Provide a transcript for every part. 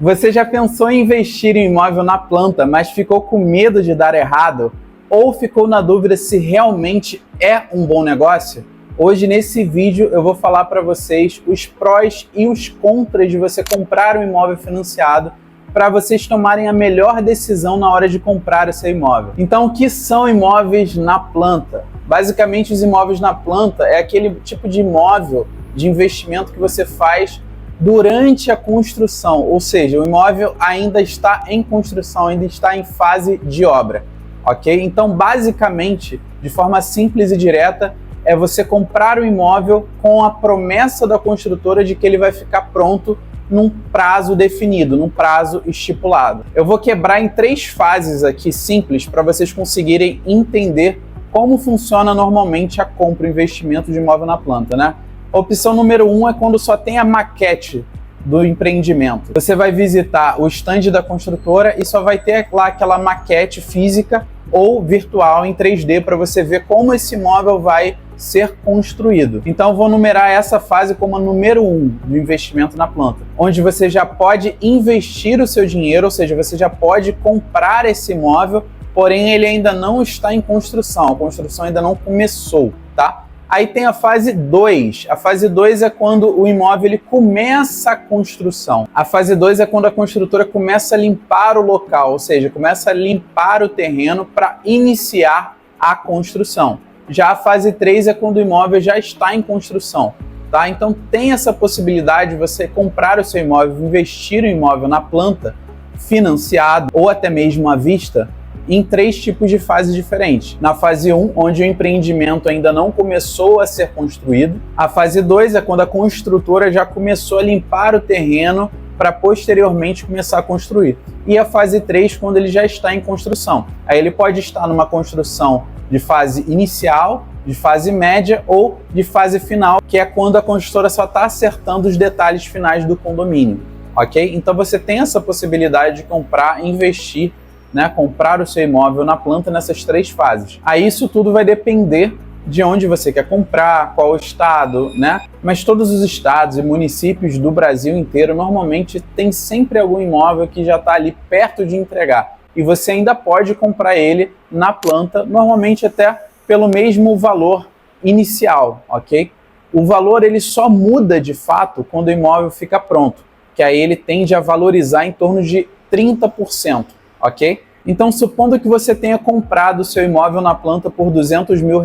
Você já pensou em investir em imóvel na planta, mas ficou com medo de dar errado? Ou ficou na dúvida se realmente é um bom negócio? Hoje, nesse vídeo, eu vou falar para vocês os prós e os contras de você comprar um imóvel financiado para vocês tomarem a melhor decisão na hora de comprar o seu imóvel. Então, o que são imóveis na planta? Basicamente, os imóveis na planta é aquele tipo de imóvel de investimento que você faz durante a construção, ou seja, o imóvel ainda está em construção, ainda está em fase de obra, ok? Então, basicamente, de forma simples e direta, é você comprar o imóvel com a promessa da construtora de que ele vai ficar pronto num prazo definido, num prazo estipulado. Eu vou quebrar em 3 fases aqui simples para vocês conseguirem entender como funciona normalmente a compra e investimento de imóvel na planta, né? A opção número 1 é quando só tem a maquete do empreendimento. Você vai visitar o stand da construtora e só vai ter lá aquela maquete física ou virtual em 3D para você ver como esse imóvel vai ser construído. Então eu vou numerar essa fase como a número 1 do investimento na planta, onde você já pode investir o seu dinheiro, ou seja, você já pode comprar esse imóvel, porém ele ainda não está em construção, a construção ainda não começou, tá? Aí tem a fase 2. A fase 2 é quando o imóvel ele começa a construção. A fase 2 é quando a construtora começa a limpar o local, ou seja, começa a limpar o terreno para iniciar a construção. Já a fase 3 é quando o imóvel já está em construção, tá? Então tem essa possibilidade de você comprar o seu imóvel, investir o imóvel na planta, financiado ou até mesmo à vista, em 3 tipos de fases diferentes. Na fase 1, onde o empreendimento ainda não começou a ser construído. A fase 2 é quando a construtora já começou a limpar o terreno para posteriormente começar a construir. E a fase 3, quando ele já está em construção. Aí ele pode estar numa construção de fase inicial, de fase média ou de fase final, que é quando a construtora só está acertando os detalhes finais do condomínio, ok? Então você tem essa possibilidade de comprar, investir, né, comprar o seu imóvel na planta nessas 3 fases. Aí isso tudo vai depender de onde você quer comprar, qual estado, né? Mas todos os estados e municípios do Brasil inteiro normalmente tem sempre algum imóvel que já está ali perto de entregar. E você ainda pode comprar ele na planta, normalmente até pelo mesmo valor inicial, ok? O valor ele só muda de fato quando o imóvel fica pronto, que aí ele tende a valorizar em torno de 30%. Ok? Então, supondo que você tenha comprado o seu imóvel na planta por R$200 mil,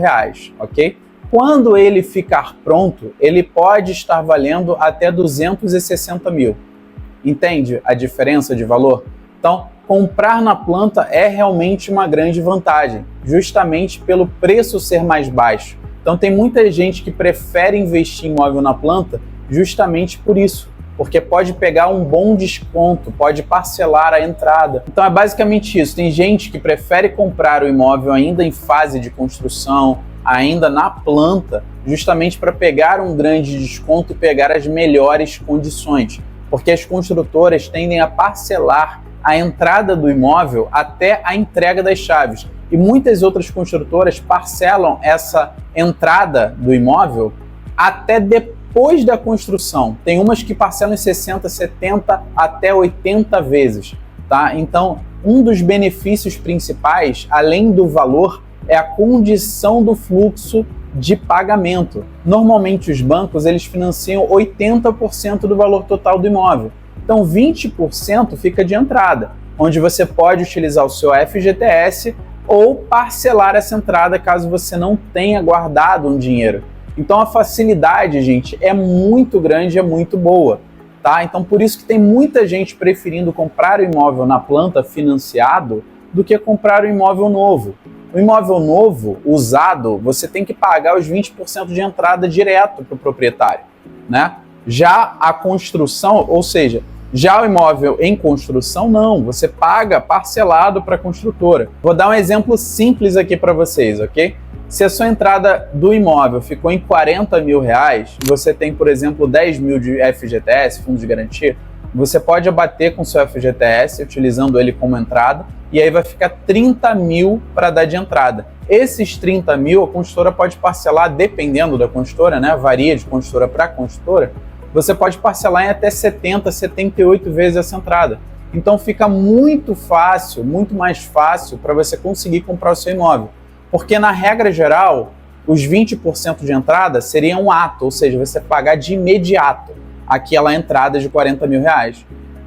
ok? Quando ele ficar pronto, ele pode estar valendo até 260 mil. Entende a diferença de valor? Então, comprar na planta é realmente uma grande vantagem, justamente pelo preço ser mais baixo. Então, tem muita gente que prefere investir em imóvel na planta justamente por isso, porque pode pegar um bom desconto, pode parcelar a entrada. Então é basicamente isso. Tem gente que prefere comprar o imóvel ainda em fase de construção, ainda na planta, justamente para pegar um grande desconto e pegar as melhores condições, porque as construtoras tendem a parcelar a entrada do imóvel até a entrega das chaves. E muitas outras construtoras parcelam essa entrada do imóvel até depois da construção. Tem umas que parcelam em 60, 70 até 80 vezes, tá? Então, um dos benefícios principais, além do valor, é a condição do fluxo de pagamento. Normalmente os bancos eles financiam 80% do valor total do imóvel. Então, 20% fica de entrada, onde você pode utilizar o seu FGTS ou parcelar essa entrada caso você não tenha guardado um dinheiro. Então a facilidade, gente, é muito grande, é muito boa, tá? Então por isso que tem muita gente preferindo comprar o imóvel na planta financiado do que comprar o imóvel novo. O imóvel novo, usado, você tem que pagar os 20% de entrada direto para o proprietário, né? Já a construção, ou seja, já o imóvel em construção, não, você paga parcelado para a construtora. Vou dar um exemplo simples aqui para vocês, ok? Se a sua entrada do imóvel ficou em R$40 mil, você tem, por exemplo, 10 mil de FGTS, fundo de garantia, você pode abater com o seu FGTS, utilizando ele como entrada, e aí vai ficar 30 mil para dar de entrada. Esses 30 mil a construtora pode parcelar, dependendo da construtora, né? Varia de construtora para construtora, você pode parcelar em até 70, 78 vezes essa entrada. Então fica muito fácil, muito mais fácil para você conseguir comprar o seu imóvel. Porque na regra geral, os 20% de entrada seria um ato, ou seja, você pagar de imediato aquela entrada de R$40 mil.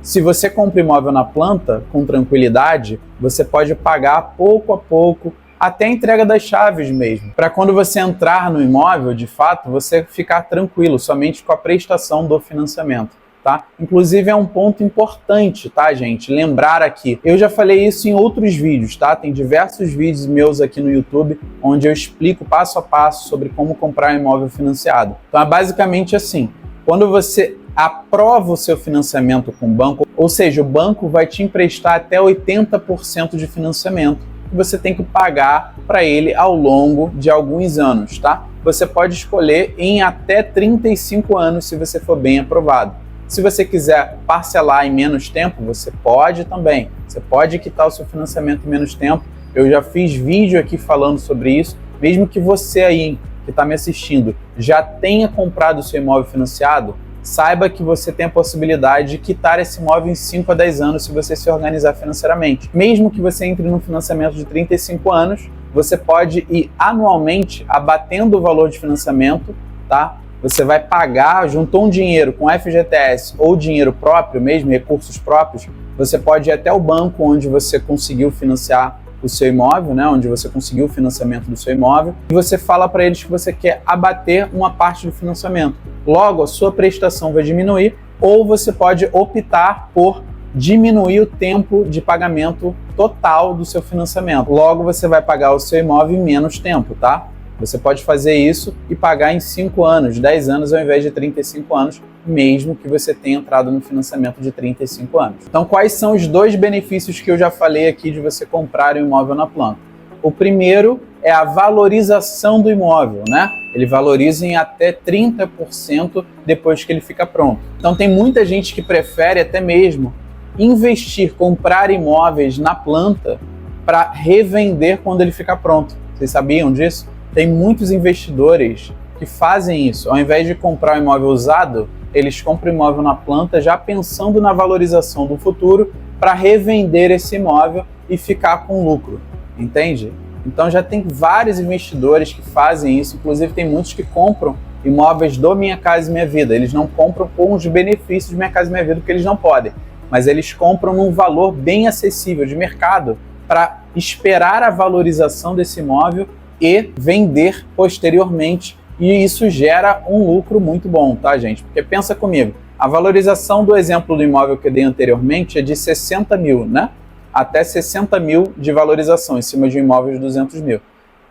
Se você compra imóvel na planta, com tranquilidade, você pode pagar pouco a pouco, até a entrega das chaves mesmo, para quando você entrar no imóvel, de fato, você ficar tranquilo, somente com a prestação do financiamento, tá? Inclusive é um ponto importante, tá, gente? Lembrar aqui, eu já falei isso em outros vídeos, tá? Tem diversos vídeos meus aqui no YouTube, onde eu explico passo a passo sobre como comprar um imóvel financiado. Então é basicamente assim, quando você aprova o seu financiamento com o banco, ou seja, o banco vai te emprestar até 80% de financiamento, que você tem que pagar para ele ao longo de alguns anos, tá? Você pode escolher em até 35 anos se você for bem aprovado. Se você quiser parcelar em menos tempo, você pode também. Você pode quitar o seu financiamento em menos tempo. Eu já fiz vídeo aqui falando sobre isso. Mesmo que você aí que está me assistindo já tenha comprado o seu imóvel financiado, saiba que você tem a possibilidade de quitar esse imóvel em 5 a 10 anos se você se organizar financeiramente. Mesmo que você entre num financiamento de 35 anos, você pode ir anualmente abatendo o valor de financiamento, tá? Você vai pagar, juntou um dinheiro com FGTS ou dinheiro próprio mesmo, recursos próprios, você pode ir até o banco onde você conseguiu financiar o seu imóvel, né, onde você conseguiu o financiamento do seu imóvel, e você fala para eles que você quer abater uma parte do financiamento. Logo, a sua prestação vai diminuir, ou você pode optar por diminuir o tempo de pagamento total do seu financiamento. Logo, você vai pagar o seu imóvel em menos tempo, tá? Você pode fazer isso e pagar em 5 anos, 10 anos ao invés de 35 anos, mesmo que você tenha entrado no financiamento de 35 anos. Então, quais são os dois benefícios que eu já falei aqui de você comprar um imóvel na planta? O primeiro é a valorização do imóvel, né? Ele valoriza em até 30% depois que ele fica pronto. Então, tem muita gente que prefere até mesmo investir, comprar imóveis na planta para revender quando ele ficar pronto. Vocês sabiam disso? Tem muitos investidores que fazem isso. Ao invés de comprar um imóvel usado, eles compram imóvel na planta já pensando na valorização do futuro para revender esse imóvel e ficar com lucro, entende? Então já tem vários investidores que fazem isso, inclusive tem muitos que compram imóveis do Minha Casa Minha Vida. Eles não compram com os benefícios do Minha Casa Minha Vida porque eles não podem, mas eles compram num valor bem acessível de mercado para esperar a valorização desse imóvel e vender posteriormente, e isso gera um lucro muito bom, tá, gente? Porque pensa comigo, a valorização do exemplo do imóvel que eu dei anteriormente é de 60 mil, né? Até 60 mil de valorização em cima de um imóvel de 200 mil.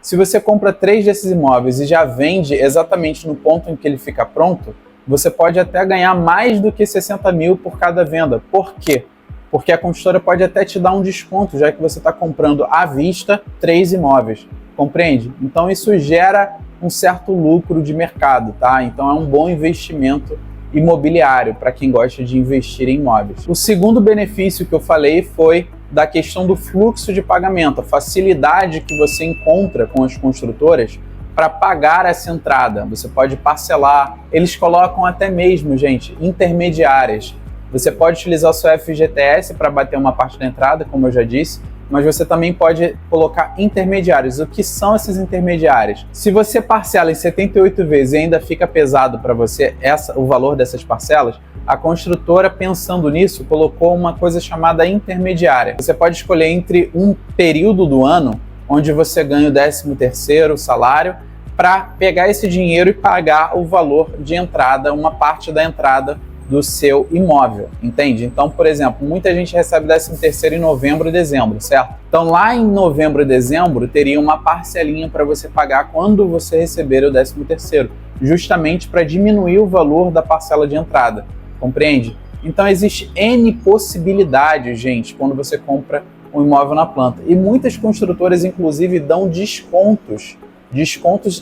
Se você compra 3 desses imóveis e já vende exatamente no ponto em que ele fica pronto, você pode até ganhar mais do que 60 mil por cada venda. Por quê? Porque a construtora pode até te dar um desconto, já que você está comprando à vista 3 imóveis. Compreende? Então isso gera um certo lucro de mercado, tá? Então é um bom investimento imobiliário para quem gosta de investir em imóveis. O segundo benefício que eu falei foi da questão do fluxo de pagamento, a facilidade que você encontra com as construtoras para pagar essa entrada. Você pode parcelar, eles colocam até mesmo, gente, intermediárias. Você pode utilizar o seu FGTS para bater uma parte da entrada, como eu já disse, mas você também pode colocar intermediários. O que são esses intermediários? Se você parcela em 78 vezes e ainda fica pesado para você o valor dessas parcelas, a construtora, pensando nisso, colocou uma coisa chamada intermediária. Você pode escolher entre um período do ano, onde você ganha o 13º salário, para pegar esse dinheiro e pagar o valor de entrada, uma parte da entrada do seu imóvel, entende? Então, por exemplo, muita gente recebe 13º em novembro e dezembro, certo? Então, lá em novembro e dezembro, teria uma parcelinha para você pagar quando você receber o 13º, justamente para diminuir o valor da parcela de entrada, compreende? Então, existe N possibilidades, gente, quando você compra um imóvel na planta. E muitas construtoras, inclusive, dão descontos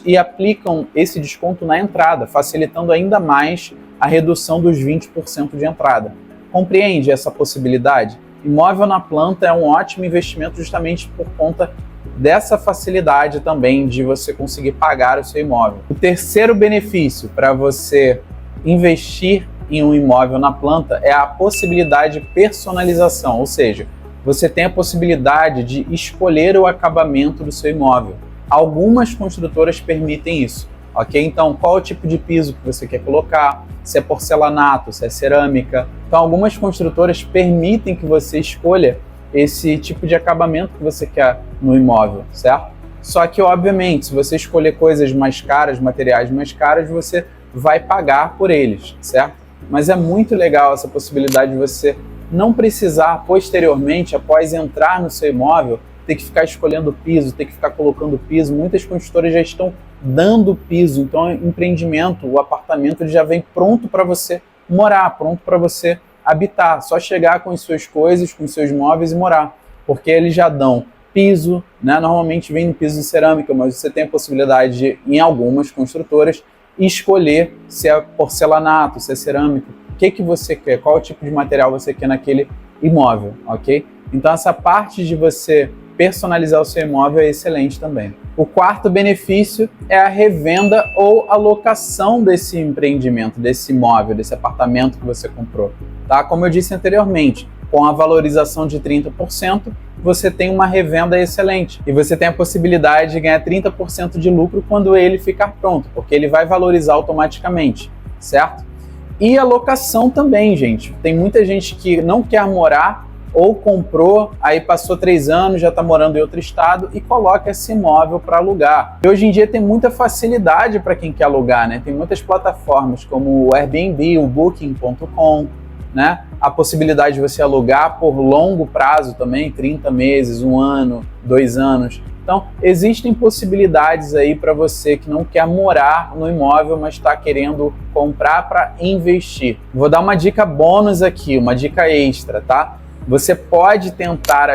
e aplicam esse desconto na entrada, facilitando ainda mais a redução dos 20% de entrada. Compreende essa possibilidade? Imóvel na planta é um ótimo investimento justamente por conta dessa facilidade também de você conseguir pagar o seu imóvel. O terceiro benefício para você investir em um imóvel na planta é a possibilidade de personalização, ou seja, você tem a possibilidade de escolher o acabamento do seu imóvel. Algumas construtoras permitem isso, ok? Então, qual é o tipo de piso que você quer colocar, se é porcelanato, se é cerâmica. Então, algumas construtoras permitem que você escolha esse tipo de acabamento que você quer no imóvel, certo? Só que, obviamente, se você escolher coisas mais caras, materiais mais caros, você vai pagar por eles, certo? Mas é muito legal essa possibilidade de você não precisar, posteriormente, após entrar no seu imóvel, ter que ficar escolhendo piso, ter que ficar colocando piso. Muitas construtoras já estão dando piso, então o empreendimento, o apartamento, ele já vem pronto para você morar, pronto para você habitar. Só chegar com as suas coisas, com os seus móveis e morar, porque eles já dão piso, né? Normalmente vem no piso de cerâmica, mas você tem a possibilidade de, em algumas construtoras, escolher se é porcelanato, se é cerâmica, o que você quer, qual tipo de material você quer naquele imóvel, ok? Então essa parte de você personalizar o seu imóvel é excelente também. O quarto benefício é a revenda ou a locação desse empreendimento, desse imóvel, desse apartamento que você comprou, tá? Como eu disse anteriormente, com a valorização de 30%, você tem uma revenda excelente e você tem a possibilidade de ganhar 30% de lucro quando ele ficar pronto, porque ele vai valorizar automaticamente, certo? E a locação também, gente. Tem muita gente que não quer morar ou comprou, aí passou 3 anos, já está morando em outro estado e coloca esse imóvel para alugar. E hoje em dia tem muita facilidade para quem quer alugar, né? Tem muitas plataformas como o Airbnb, o Booking.com, né? A possibilidade de você alugar por longo prazo também, 30 meses, 1 ano, 2 anos. Então, existem possibilidades aí para você que não quer morar no imóvel, mas está querendo comprar para investir. Vou dar uma dica bônus aqui, uma dica extra, tá? Você pode tentar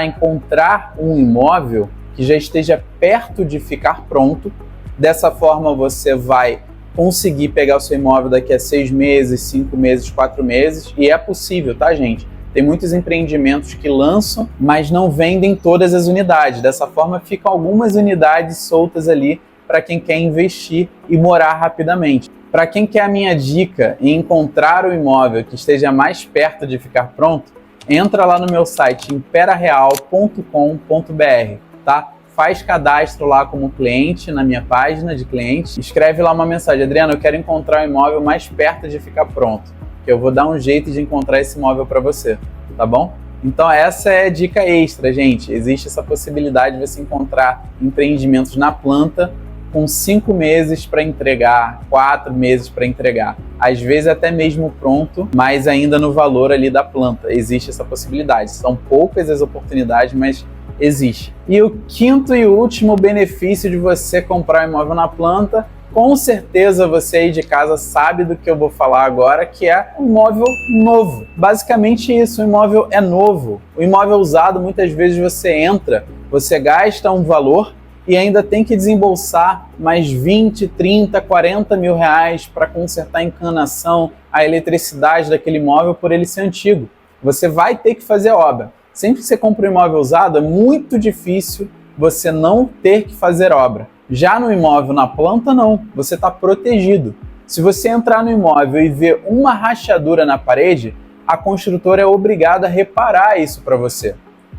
encontrar um imóvel que já esteja perto de ficar pronto. Dessa forma, você vai conseguir pegar o seu imóvel daqui a 6 meses, 5 meses, 4 meses. E é possível, tá, gente? Tem muitos empreendimentos que lançam, mas não vendem todas as unidades. Dessa forma, ficam algumas unidades soltas ali para quem quer investir e morar rapidamente. Para quem quer a minha dica em encontrar o imóvel que esteja mais perto de ficar pronto, entra lá no meu site imperareal.com.br, tá? Faz cadastro lá como cliente na minha página de cliente. Escreve lá uma mensagem: Adriano, eu quero encontrar o imóvel mais perto de ficar pronto, que eu vou dar um jeito de encontrar esse imóvel para você, tá bom? Então essa é a dica extra, gente. Existe essa possibilidade de você encontrar empreendimentos na planta com 5 meses para entregar, 4 meses para entregar. Às vezes até mesmo pronto, mas ainda no valor ali da planta. Existe essa possibilidade. São poucas as oportunidades, mas existe. E o quinto e último benefício de você comprar um imóvel na planta, com certeza você aí de casa sabe do que eu vou falar agora, que é um imóvel novo. Basicamente isso, o imóvel é novo. O imóvel usado, muitas vezes você entra, você gasta um valor e ainda tem que desembolsar mais 20, 30, 40 mil reais para consertar a encanação, a eletricidade daquele imóvel por ele ser antigo. Você vai ter que fazer obra. Sempre que você compra um imóvel usado, é muito difícil você não ter que fazer obra. Já no imóvel na planta, não. Você está protegido. Se você entrar no imóvel e ver uma rachadura na parede, a construtora é obrigada a reparar isso para você,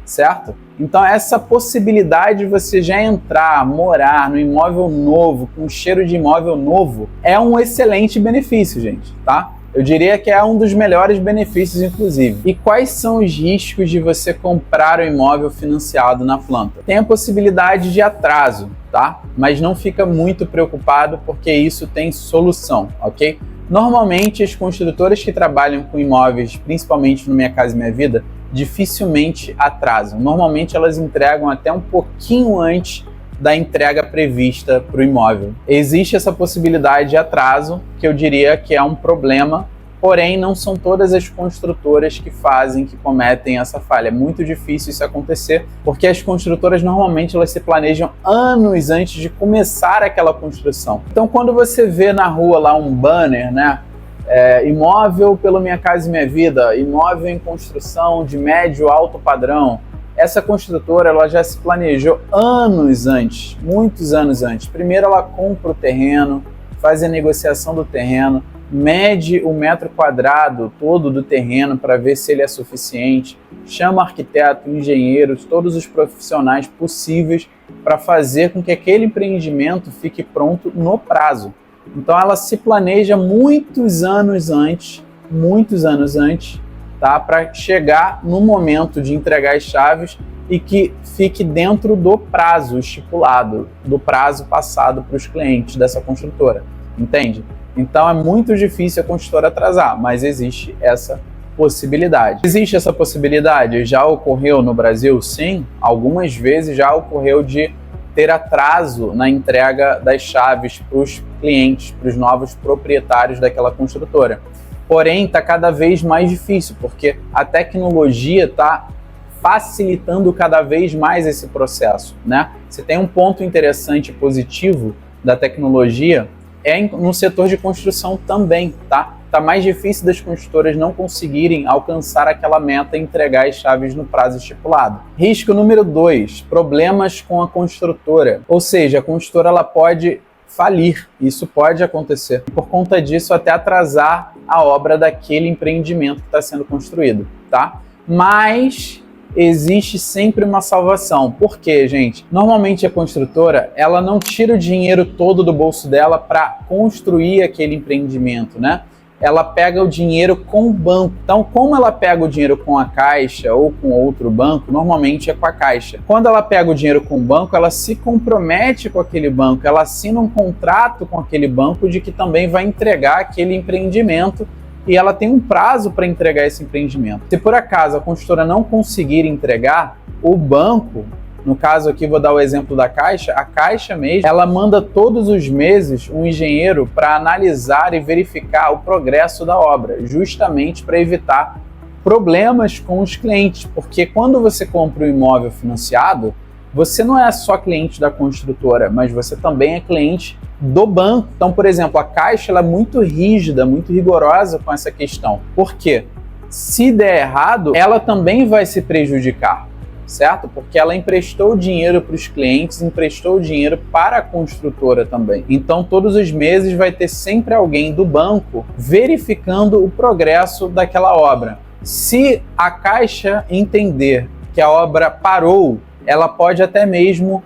certo? Então essa possibilidade de você já entrar, morar no imóvel novo, com cheiro de imóvel novo, é um excelente benefício, gente, tá? Eu diria que é um dos melhores benefícios, inclusive. E quais são os riscos de você comprar um imóvel financiado na planta? Tem a possibilidade de atraso, tá? Mas não fica muito preocupado porque isso tem solução, ok? Normalmente, as construtoras que trabalham com imóveis, principalmente no Minha Casa Minha Vida, dificilmente atrasam. Normalmente, elas entregam até um pouquinho antes da entrega prevista para o imóvel. Existe essa possibilidade de atraso, que eu diria que é um problema, porém não são todas as construtoras que cometem essa falha. É muito difícil isso acontecer, porque as construtoras normalmente elas se planejam anos antes de começar aquela construção. Então quando você vê na rua lá um banner, né? Imóvel pelo Minha Casa Minha Vida, imóvel em construção de médio alto padrão, essa construtora ela já se planejou anos antes, muitos anos antes. Primeiro ela compra o terreno, faz a negociação do terreno, mede o metro quadrado todo do terreno para ver se ele é suficiente, chama arquiteto, engenheiros, todos os profissionais possíveis para fazer com que aquele empreendimento fique pronto no prazo. Então ela se planeja muitos anos antes, tá, para chegar no momento de entregar as chaves e que fique dentro do prazo estipulado, do prazo passado para os clientes dessa construtora, entende? Então é muito difícil a construtora atrasar, mas existe essa possibilidade. Existe essa possibilidade? Já ocorreu no Brasil? Sim, algumas vezes já ocorreu de ter atraso na entrega das chaves para os clientes, para os novos proprietários daquela construtora. Porém, está cada vez mais difícil, porque a tecnologia está facilitando cada vez mais esse processo, né? Você tem um ponto interessante e positivo da tecnologia, no setor de construção também, tá? Tá mais difícil das construtoras não conseguirem alcançar aquela meta e entregar as chaves no prazo estipulado. Risco número 2, problemas com a construtora. Ou seja, a construtora ela pode falir, isso pode acontecer. Por conta disso, até atrasar a obra daquele empreendimento que está sendo construído, tá? Mas existe sempre uma salvação. Por quê, gente? Normalmente a construtora, ela não tira o dinheiro todo do bolso dela para construir aquele empreendimento, né? Ela pega o dinheiro com o banco. Então, como ela pega o dinheiro com a Caixa ou com outro banco, normalmente é com a Caixa. Quando ela pega o dinheiro com o banco, ela se compromete com aquele banco, ela assina um contrato com aquele banco de que também vai entregar aquele empreendimento e ela tem um prazo para entregar esse empreendimento. Se por acaso a construtora não conseguir entregar, o banco, no caso aqui vou dar o exemplo da Caixa, a Caixa mesmo, ela manda todos os meses um engenheiro para analisar e verificar o progresso da obra, justamente para evitar problemas com os clientes, porque quando você compra um imóvel financiado, você não é só cliente da construtora, mas você também é cliente do banco. Então, por exemplo, a Caixa ela é muito rígida, muito rigorosa com essa questão. Por quê? Se der errado, ela também vai se prejudicar, certo? Porque ela emprestou dinheiro para os clientes, emprestou dinheiro para a construtora também. Então, todos os meses vai ter sempre alguém do banco verificando o progresso daquela obra. Se a Caixa entender que a obra parou, ela pode até mesmo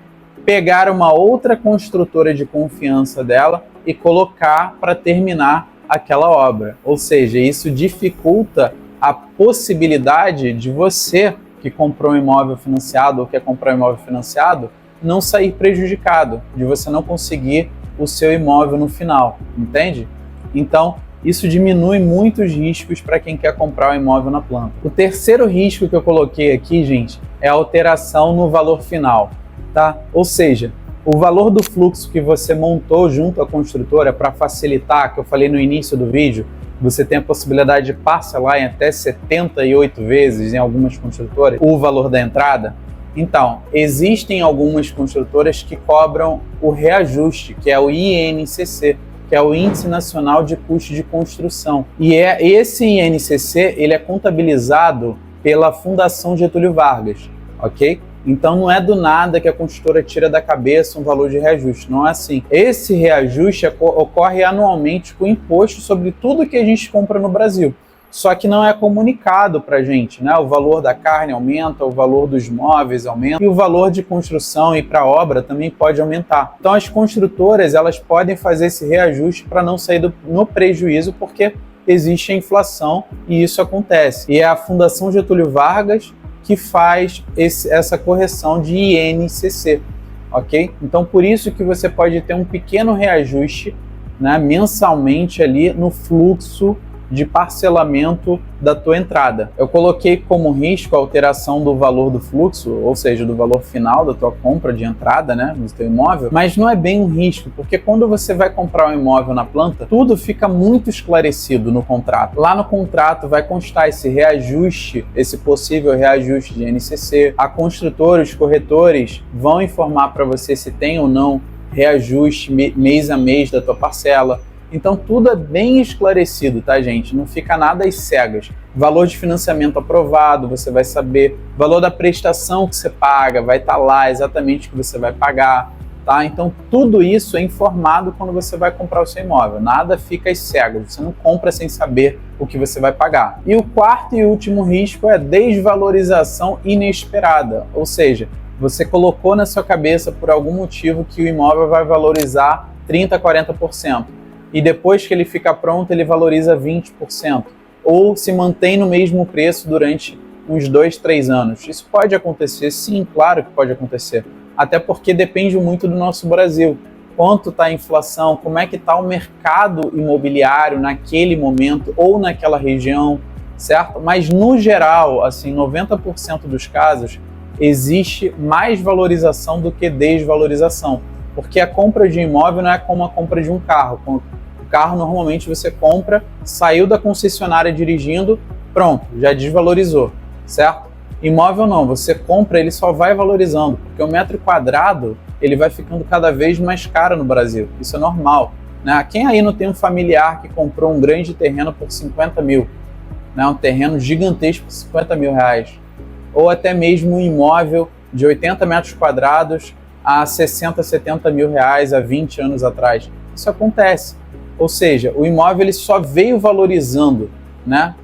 pegar uma outra construtora de confiança dela e colocar para terminar aquela obra. Ou seja, isso dificulta a possibilidade de você que comprou um imóvel financiado ou quer comprar um imóvel financiado não sair prejudicado, de você não conseguir o seu imóvel no final, entende? Então, isso diminui muitos riscos para quem quer comprar um imóvel na planta. O terceiro risco que eu coloquei aqui, gente, é a alteração no valor final, tá? Ou seja, o valor do fluxo que você montou junto à construtora para facilitar, que eu falei no início do vídeo, você tem a possibilidade de parcelar em até 78 vezes em algumas construtoras o valor da entrada. Então, existem algumas construtoras que cobram o reajuste, que é o INCC, que é o Índice Nacional de Custo de Construção. E esse INCC, ele é contabilizado pela Fundação Getúlio Vargas, ok? Então não é do nada que a construtora tira da cabeça um valor de reajuste, não é assim. Esse reajuste ocorre anualmente com imposto sobre tudo que a gente compra no Brasil. Só que não é comunicado para a gente, né? O valor da carne aumenta, o valor dos móveis aumenta e o valor de construção e para obra também pode aumentar. Então as construtoras elas podem fazer esse reajuste para não sair no prejuízo, porque existe a inflação e isso acontece. E é a Fundação Getúlio Vargas que faz essa correção de INCC, ok? Então por isso que você pode ter um pequeno reajuste, né, mensalmente ali no fluxo de parcelamento da tua entrada. Eu coloquei como risco a alteração do valor do fluxo, ou seja, do valor final da tua compra de entrada, né, no teu imóvel, mas não é bem um risco, porque quando você vai comprar um imóvel na planta, tudo fica muito esclarecido no contrato. Lá no contrato vai constar esse reajuste, esse possível reajuste de INCC. A construtora, os corretores vão informar para você se tem ou não reajuste mês a mês da tua parcela. Então tudo é bem esclarecido, tá, gente? Não fica nada às cegas. Valor de financiamento aprovado, você vai saber. Valor da prestação que você paga, vai estar lá exatamente o que você vai pagar. tá? Então tudo isso é informado quando você vai comprar o seu imóvel, nada fica às cegas, você não compra sem saber o que você vai pagar. E o quarto e último risco é desvalorização inesperada, ou seja, você colocou na sua cabeça por algum motivo que o imóvel vai valorizar 30%, 40%, e depois que ele fica pronto ele valoriza 20%, ou se mantém no mesmo preço durante uns 2, 3 anos. Isso pode acontecer? Sim, claro que pode acontecer. Até porque depende muito do nosso Brasil. Quanto está a inflação, como é que está o mercado imobiliário naquele momento ou naquela região, certo? Mas no geral, assim, 90% dos casos, existe mais valorização do que desvalorização. Porque a compra de imóvel não é como a compra de um carro. O carro normalmente você compra, saiu da concessionária dirigindo, pronto, já desvalorizou, certo? Imóvel não, você compra, ele só vai valorizando, porque o metro quadrado ele vai ficando cada vez mais caro no Brasil, isso é normal, né? Quem aí não tem um familiar que comprou um grande terreno por 50 mil, né? Um terreno gigantesco por 50 mil reais, ou até mesmo um imóvel de 80 metros quadrados a 60, 70 mil reais há 20 anos atrás, isso acontece, ou seja, o imóvel ele só veio valorizando, né?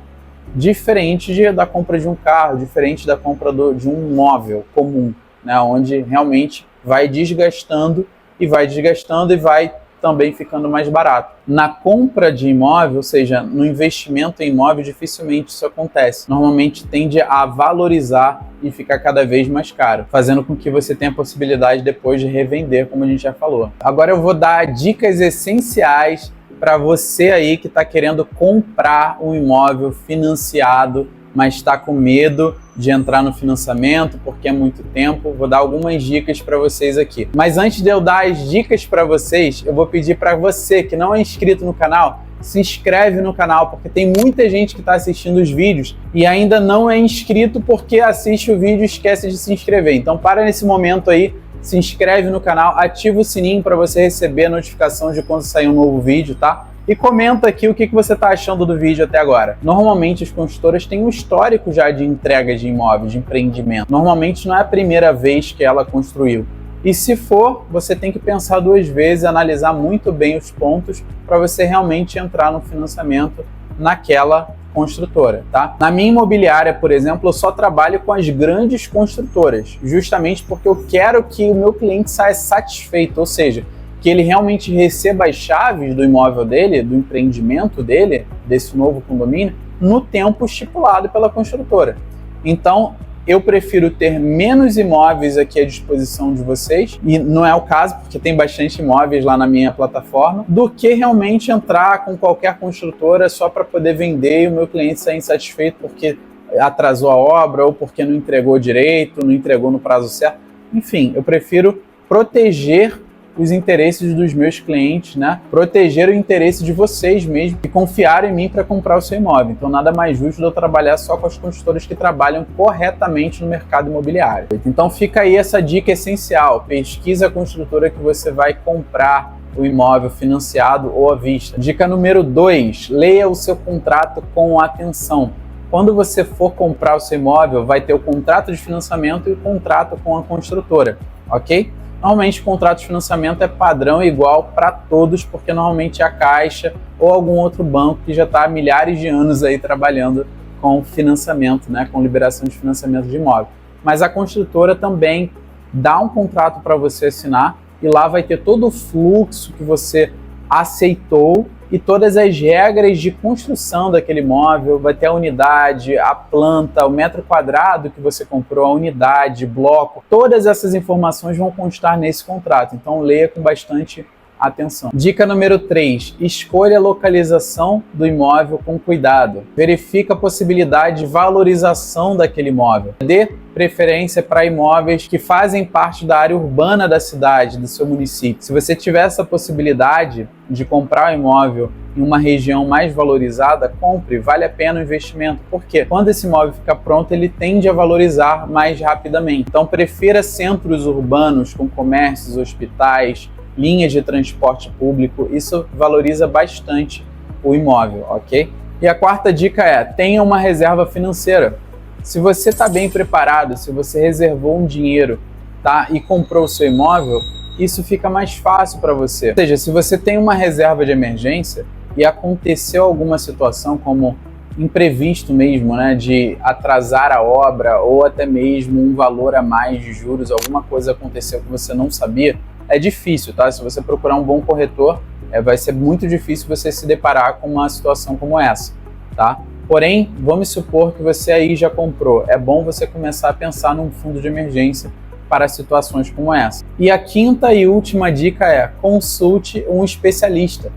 Diferente da compra de um carro, diferente da compra de um móvel comum, né, onde realmente vai desgastando e vai também ficando mais barato. Na compra de imóvel, ou seja, no investimento em imóvel, dificilmente isso acontece. Normalmente tende a valorizar e ficar cada vez mais caro, fazendo com que você tenha a possibilidade depois de revender, como a gente já falou. Agora eu vou dar dicas essenciais para você aí que está querendo comprar um imóvel financiado, mas está com medo de entrar no financiamento porque é muito tempo. Vou dar algumas dicas para vocês aqui. Mas antes de eu dar as dicas para vocês, eu vou pedir para você que não é inscrito no canal, se inscreve no canal, porque tem muita gente que está assistindo os vídeos e ainda não é inscrito porque assiste o vídeo e esquece de se inscrever. Então para nesse momento aí, se inscreve no canal, ativa o sininho para você receber a notificação de quando sair um novo vídeo, tá? E comenta aqui o que você está achando do vídeo até agora. Normalmente as construtoras têm um histórico já de entrega de imóveis, de empreendimento. Normalmente não é a primeira vez que ela construiu. E se for, você tem que pensar 2 vezes, analisar muito bem os pontos para você realmente entrar no financiamento naquela construtora, tá? Na minha imobiliária, por exemplo, eu só trabalho com as grandes construtoras, justamente porque eu quero que o meu cliente saia satisfeito, ou seja, que ele realmente receba as chaves do imóvel dele, do empreendimento dele, desse novo condomínio, no tempo estipulado pela construtora. Então, eu prefiro ter menos imóveis aqui à disposição de vocês, e não é o caso, porque tem bastante imóveis lá na minha plataforma, do que realmente entrar com qualquer construtora só para poder vender e o meu cliente sair insatisfeito porque atrasou a obra ou porque não entregou direito, não entregou no prazo certo. Enfim, eu prefiro proteger os interesses dos meus clientes, né? Proteger o interesse de vocês mesmo e confiar em mim para comprar o seu imóvel. Então nada mais justo de eu trabalhar só com as construtoras que trabalham corretamente no mercado imobiliário. Então fica aí essa dica essencial. Pesquisa a construtora que você vai comprar o imóvel financiado ou à vista. Dica número 2, leia o seu contrato com atenção. Quando você for comprar o seu imóvel, vai ter o contrato de financiamento e o contrato com a construtora, ok? Normalmente o contrato de financiamento é padrão e igual para todos, porque normalmente é a Caixa ou algum outro banco que já está há milhares de anos aí trabalhando com financiamento, né, com liberação de financiamento de imóvel. Mas a construtora também dá um contrato para você assinar e lá vai ter todo o fluxo que você aceitou e todas as regras de construção daquele imóvel, vai ter a unidade, a planta, o metro quadrado que você comprou, a unidade, bloco, todas essas informações vão constar nesse contrato, então leia com bastante atenção. Dica número 3, escolha a localização do imóvel com cuidado. Verifica a possibilidade de valorização daquele imóvel. Dê preferência para imóveis que fazem parte da área urbana da cidade, do seu município. Se você tiver essa possibilidade de comprar um imóvel em uma região mais valorizada, compre, vale a pena o investimento, porque quando esse imóvel fica pronto, ele tende a valorizar mais rapidamente. Então prefira centros urbanos com comércios, hospitais, linhas de transporte público, isso valoriza bastante o imóvel, ok? E a quarta dica é, tenha uma reserva financeira. Se você está bem preparado, se você reservou um dinheiro, tá, e comprou o seu imóvel, isso fica mais fácil para você. Ou seja, se você tem uma reserva de emergência e aconteceu alguma situação como imprevisto mesmo, né, de atrasar a obra ou até mesmo um valor a mais de juros, alguma coisa aconteceu que você não sabia, é difícil, tá? Se você procurar um bom corretor, vai ser muito difícil você se deparar com uma situação como essa, tá? Porém, vamos supor que você aí já comprou. É bom você começar a pensar num fundo de emergência para situações como essa. E a quinta e última dica é: consulte um especialista,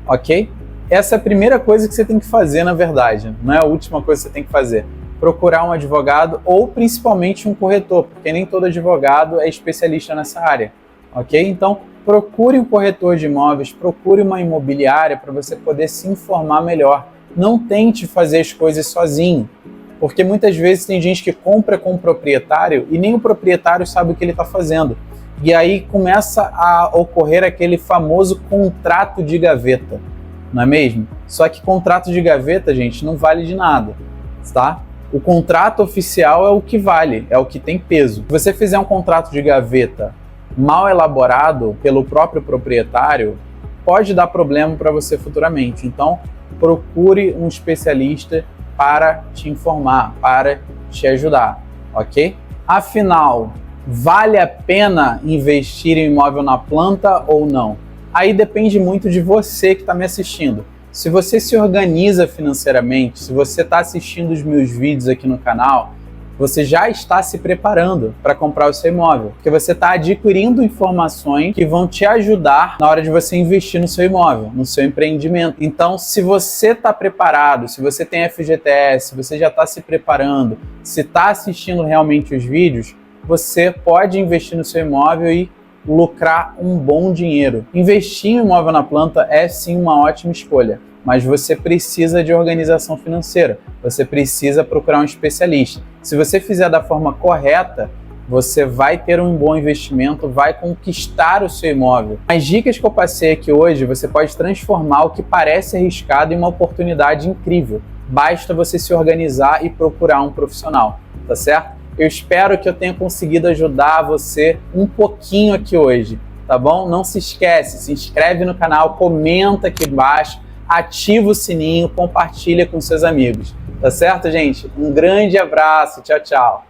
ok? Essa é a primeira coisa que você tem que fazer, na verdade. Não é a última coisa que você tem que fazer. Procurar um advogado ou principalmente um corretor, porque nem todo advogado é especialista nessa área, ok? Então, procure um corretor de imóveis, procure uma imobiliária para você poder se informar melhor. Não tente fazer as coisas sozinho, porque muitas vezes tem gente que compra com o proprietário e nem o proprietário sabe o que ele está fazendo. E aí começa a ocorrer aquele famoso contrato de gaveta, não é mesmo? Só que contrato de gaveta, gente, não vale de nada, tá? O contrato oficial é o que vale, é o que tem peso. Se você fizer um contrato de gaveta mal elaborado pelo próprio proprietário, pode dar problema para você futuramente. Então, procure um especialista para te informar, para te ajudar, ok? Afinal, vale a pena investir em imóvel na planta ou não? Aí depende muito de você que está me assistindo. Se você se organiza financeiramente, se você está assistindo os meus vídeos aqui no canal, você já está se preparando para comprar o seu imóvel, porque você está adquirindo informações que vão te ajudar na hora de você investir no seu imóvel, no seu empreendimento. Então, se você está preparado, se você tem FGTS, se você já está se preparando, se está assistindo realmente os vídeos, você pode investir no seu imóvel e lucrar um bom dinheiro. Investir em imóvel na planta é sim uma ótima escolha, mas você precisa de organização financeira, você precisa procurar um especialista. Se você fizer da forma correta, você vai ter um bom investimento, vai conquistar o seu imóvel. As dicas que eu passei aqui hoje, você pode transformar o que parece arriscado em uma oportunidade incrível. Basta você se organizar e procurar um profissional, tá certo? Eu espero que eu tenha conseguido ajudar você um pouquinho aqui hoje, tá bom? Não se esquece, se inscreve no canal, comenta aqui embaixo, ativa o sininho, compartilha com seus amigos. Tá certo, gente? Um grande abraço. Tchau, tchau.